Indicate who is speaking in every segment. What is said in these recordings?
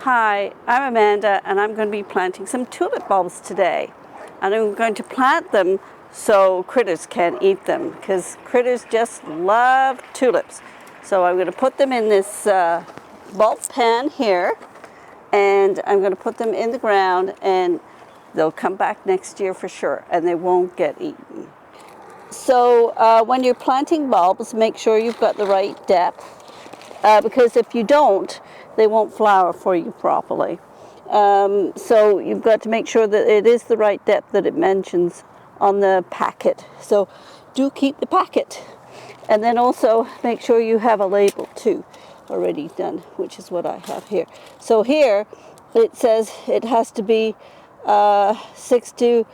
Speaker 1: Hi, I'm Amanda and I'm going to be planting some tulip bulbs today. And I'm going to plant them so critters can't eat them because critters just love tulips. So I'm going to put them in this bulb pan here and I'm going to put them in the ground and they'll come back next year for sure and they won't get eaten. So when you're planting bulbs, make sure you've got the right depth. Because if you don't, they won't flower for you properly. So you've got to make sure that it is the right depth that it mentions on the packet. So do keep the packet. And then also make sure you have a label too already done, which is what I have here. So here it says it has to be 6 to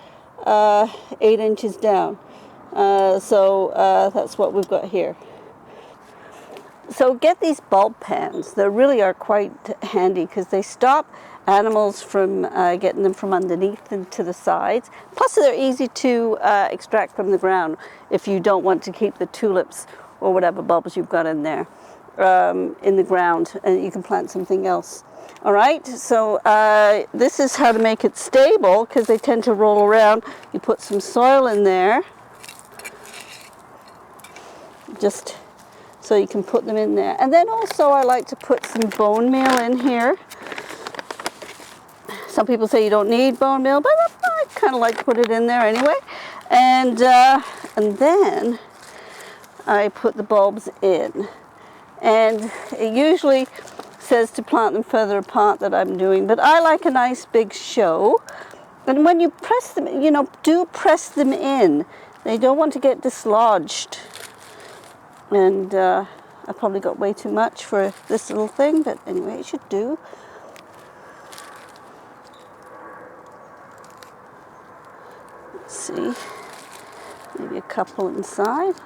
Speaker 1: 8 inches down. So that's what we've got here. So get these bulb pans. They really are quite handy because they stop animals from getting them from underneath and to the sides. Plus they're easy to extract from the ground if you don't want to keep the tulips or whatever bulbs you've got in there in the ground, and you can plant something else. All right, so this is how to make it stable because they tend to roll around. You put some soil in there, just so you can put them in there. And then also I like to put some bone meal in here. Some people say you don't need bone meal, but I kind of like to put it in there anyway. And then I put the bulbs in. And it usually says to plant them further apart that I'm doing, but I like a nice big show. And when you press them, do press them in. They don't want to get dislodged. And I probably got way too much for this little thing, but anyway, it should do. Let's see, maybe a couple inside.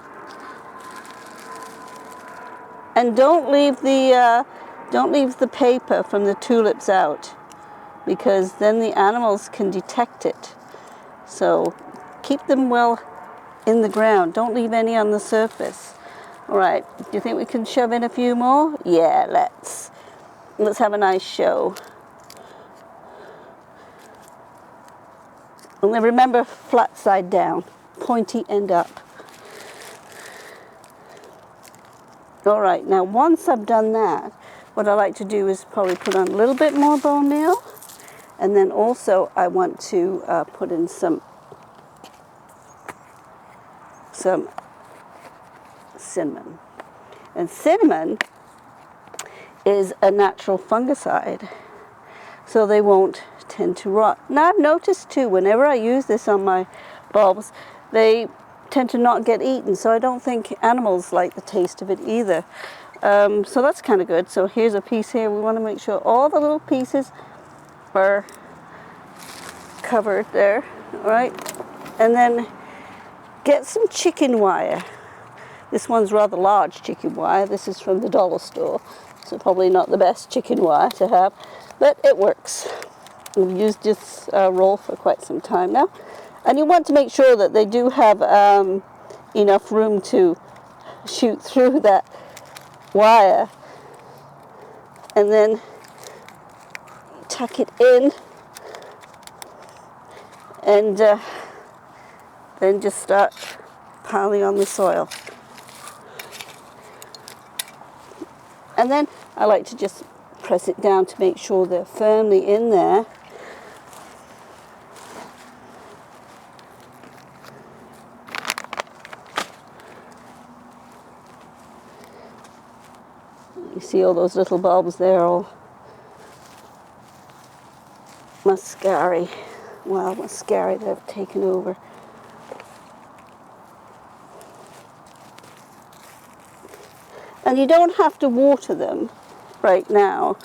Speaker 1: And don't leave the paper from the tulips out, because then the animals can detect it. So keep them well in the ground. Don't leave any on the surface. All right, do you think we can shove in a few more? Yeah, let's have a nice show. And then remember, flat side down, pointy end up. All right, now once I've done that, what I like to do is probably put on a little bit more bone meal, and then also I want to put in some cinnamon. And cinnamon is a natural fungicide, so they won't tend to rot. Now I've noticed too, whenever I use this on my bulbs, they tend to not get eaten, so I don't think animals like the taste of it either. So that's kind of good. So here's a piece here. We want to make sure all the little pieces are covered there, all right? And then get some chicken wire. This one's rather large chicken wire. This is from the dollar store, so probably not the best chicken wire to have, but it works. We've used this roll for quite some time now. And you want to make sure that they do have enough room to shoot through that wire. And then tuck it in, and then just start piling on the soil. And then I like to just press it down to make sure they're firmly in there. You see all those little bulbs there, all muscari, wild muscari that have taken over. And you don't have to water them right now.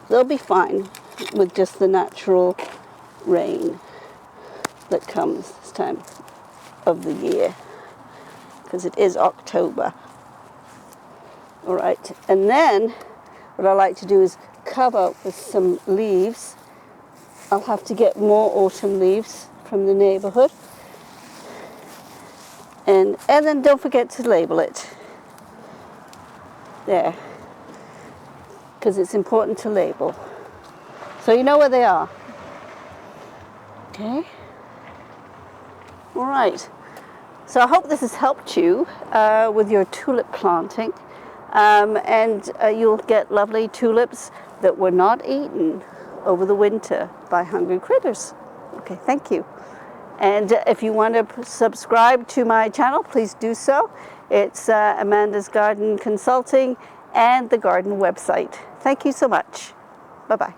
Speaker 1: They'll be fine with just the natural rain that comes this time of the year, because it is October. All right, and then what I like to do is cover with some leaves. I'll have to get more autumn leaves from the neighborhood. And then don't forget to label it. There. because it's important to label. So you know where they are. Okay. All right. So I hope this has helped you with your tulip planting. And you'll get lovely tulips that were not eaten over the winter by hungry critters. Okay, thank you. And if you want to subscribe to my channel, please do so. It's Amanda's Garden Consulting and the garden website. Thank you so much. Bye-bye.